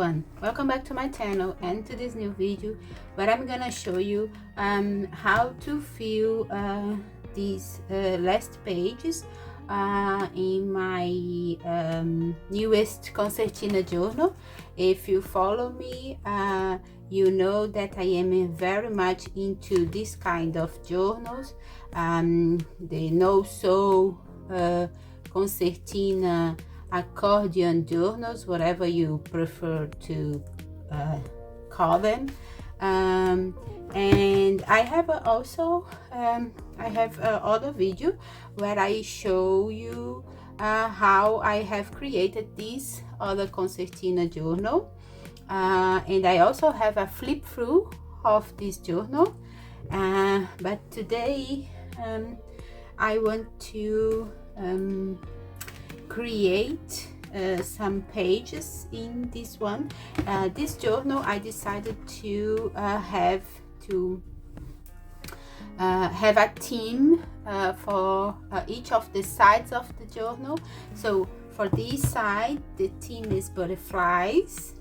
everyone, welcome back to my channel and to this new video where I'm gonna show you how to fill these last pages in my newest concertina journal. If you follow me, you know that I am very much into this kind of journals, the no-sew concertina, accordion journals, whatever you prefer to call them. And I have also other video where I show you how I have created this other concertina journal, and I also have a flip through of this journal, but today I want to create some pages in this one. This journal I decided to have a theme for each of the sides of the journal. So for this side the theme is butterflies,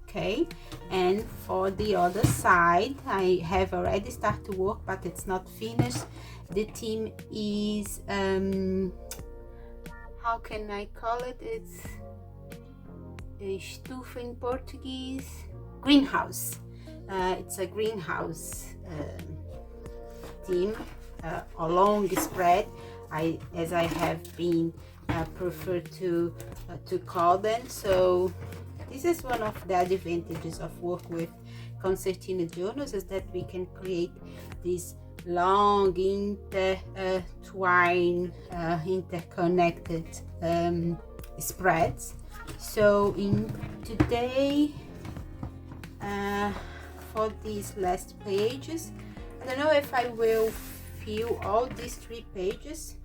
okay, and for the other side I have already started to work but it's not finished. The theme is how can I call it? It's a estufa in Portuguese. Greenhouse. It's a greenhouse theme, a long spread, as I have been preferred to call them. So this is one of the advantages of work with concertina journals, is that we can create these long interconnected spreads. So in today for these last pages, I don't know if I will fill all these 3 pages,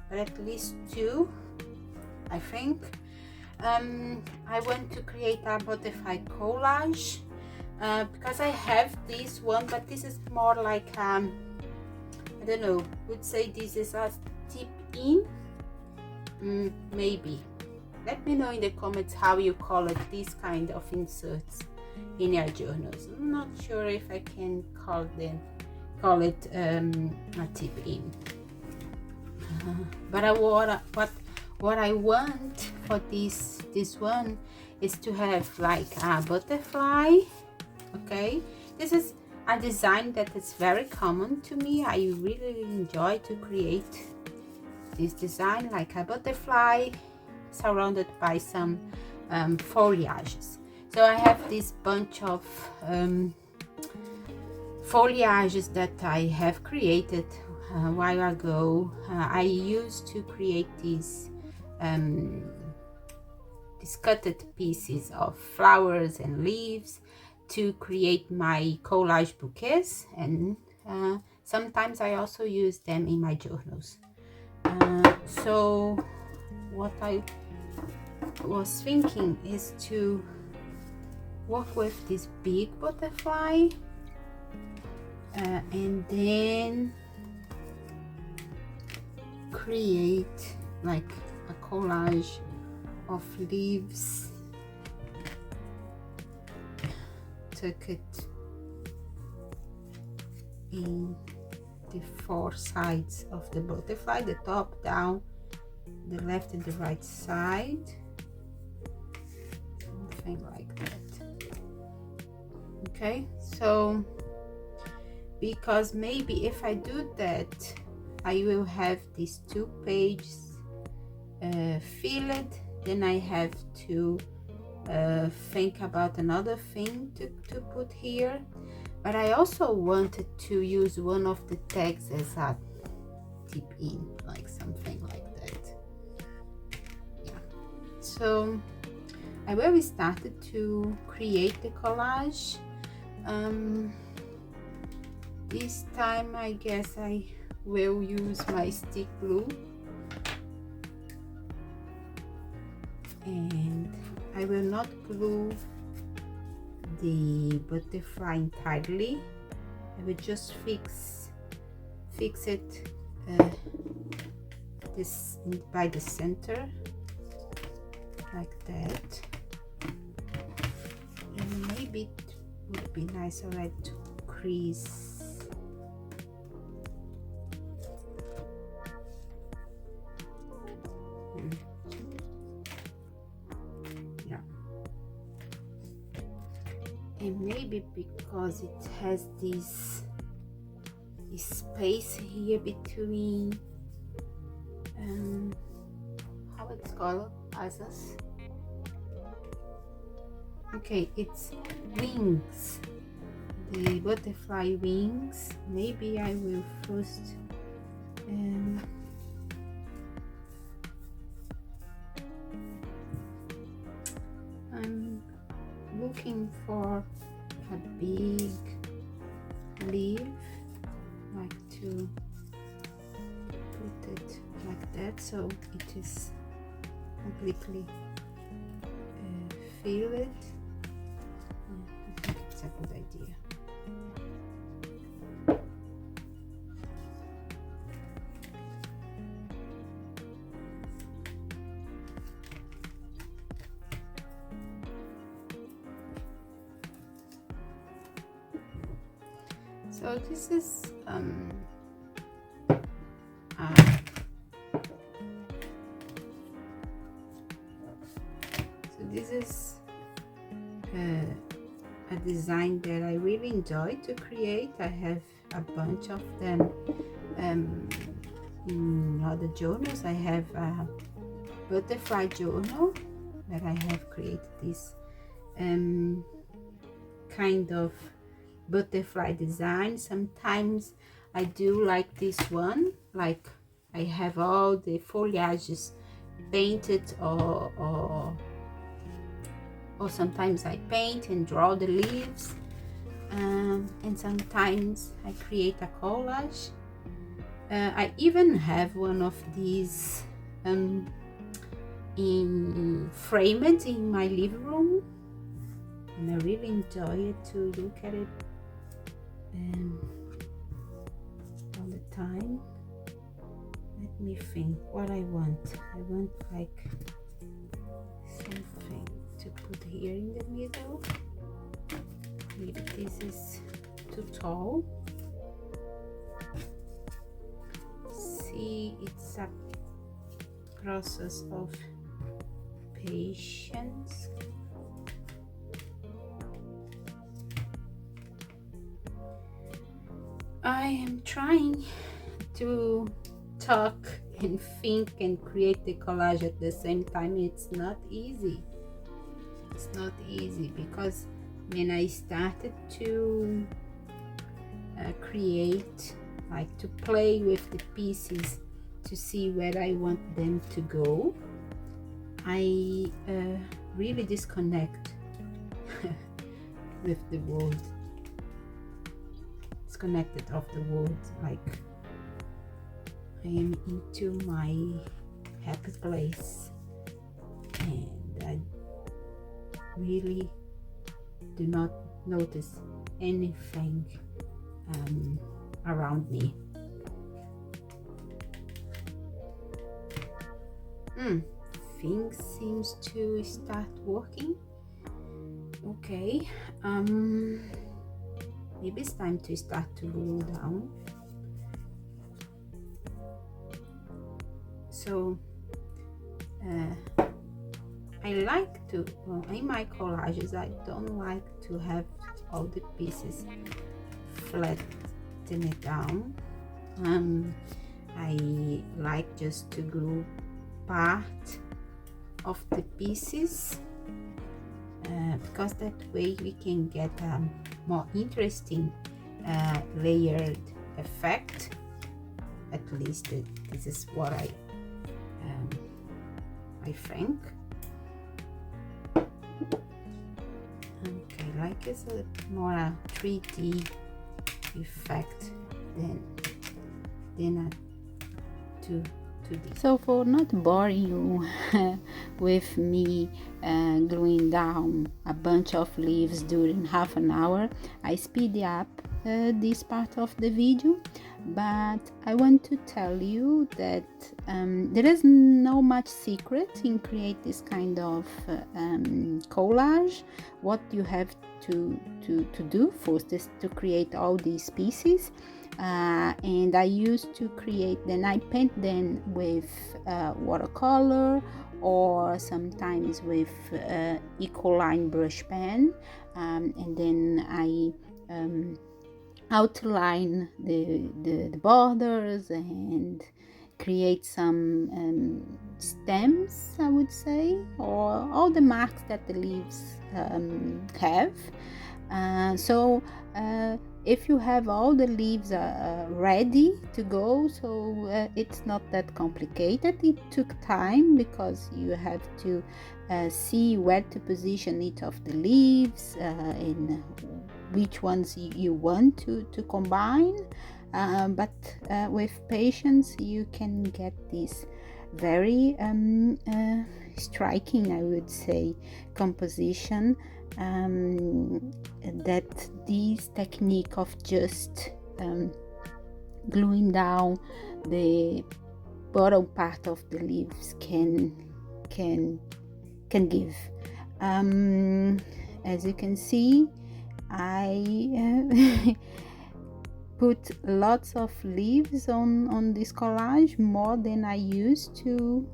but at least 2 I think. I want to create a butterfly collage because I have this one, but this is more like I don't know, would say this is a tip in, maybe. Let me know in the comments how you call it, these kind of inserts in your journals. I'm not sure if I can call it a tip in, but what I want for this one is to have like a butterfly. Okay, this is a design that is very common to me. I really enjoy to create this design, like a butterfly surrounded by some foliages. So I have this bunch of foliages that I have created a while ago. I used to create these cutted pieces of flowers and leaves to create my collage bouquets, and sometimes I also use them in my journals. So what I was thinking is to work with this big butterfly and then create like a collage of leaves, tuck it in the 4 sides of the butterfly, the top, down, the left and the right side, something like that. Okay, so because maybe if I do that I will have these 2 pages filled, then I have to think about another thing to put here. But I also wanted to use one of the tags as a tip in, like something like that. Yeah, so I already started to create the collage. This time I guess I will use my stick glue, and I will not glue the butterfly entirely. I will just fix it this by the center like that. maybe it would be nice already to crease. Yeah, and maybe because it has this space here between how it's called, asas. Okay, it's wings, the butterfly wings. Maybe I will first I'm looking for a big leaf, like to put it like that so it is completely filled. I think it's a good idea. So this is a design that I really enjoy to create. I have a bunch of them in other journals. I have a butterfly journal that I have created this kind of butterfly design. Sometimes I do like this one, like I have all the foliages painted, or sometimes I paint and draw the leaves, and sometimes I create a collage. I even have one of these framed in my living room, and I really enjoy it to look at it all the time. Let me think what I want. I want like something to put here in the middle. Maybe this is too tall. See, it's a process of patience. I am trying to talk and think and create the collage at the same time. It's not easy. It's not easy because when I started to create, like to play with the pieces to see where I want them to go, I really disconnect with the world. Disconnected of the world, like I am into my happy place, and I really do not notice anything around me. Things seems to start working. Okay, maybe it's time to start to glue down. So I like to, in my collages, I don't like to have all the pieces flatten it down. I like just to glue part of the pieces, because that way we can get a more interesting layered effect. At least this is what I think. Okay, like it's a more a 3D effect than a 2D. So for not boring you with me gluing down a bunch of leaves during half an hour, I speed up this part of the video. but I want to tell you that there is no much secret in create this kind of collage. What you have to do first is to create all these pieces, and I used to create, then I paint them with watercolor, or sometimes with Ecoline brush pen, and then I outline the borders and create some stems, I would say, or all the marks that the leaves have. So if you have all the leaves ready to go, so it's not that complicated. It took time because you have to see where to position each of the leaves and which ones you want to combine, but with patience you can get this very striking, I would say, composition, that this technique of just gluing down the bottom part of the leaves can give. As you can see, I put lots of leaves on this collage, more than I used to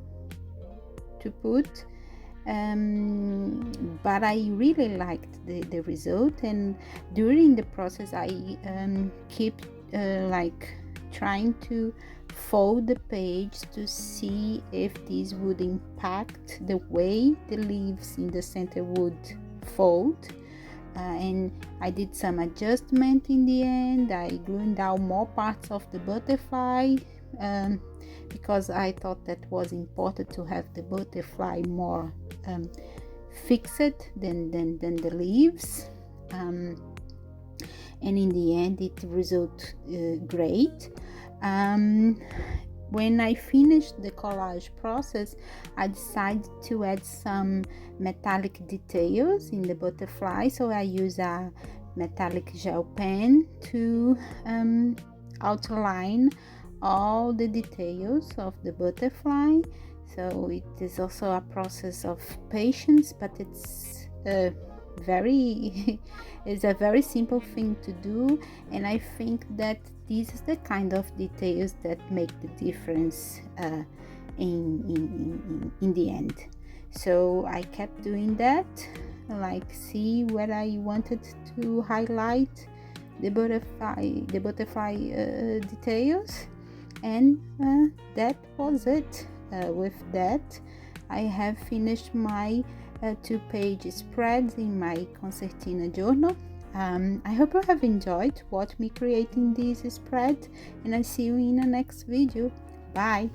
put, but I really liked the result, and during the process I keep like trying to fold the page to see if this would impact the way the leaves in the center would fold. And I did some adjustment in the end. I glued down more parts of the butterfly because I thought that was important to have the butterfly more fixed than the leaves, and in the end it resulted great. When I finished the collage process, I decided to add some metallic details in the butterfly, so I use a metallic gel pen to outline all the details of the butterfly. So it is also a process of patience, but it's it's a very simple thing to do, and I think that this is the kind of details that make the difference in the end. So I kept doing that, like see where I wanted to highlight the butterfly details, and that was it. With that, I have finished my 2-page spreads in my concertina journal. I hope you have enjoyed watching me creating this spread, and I see you in the next video. Bye.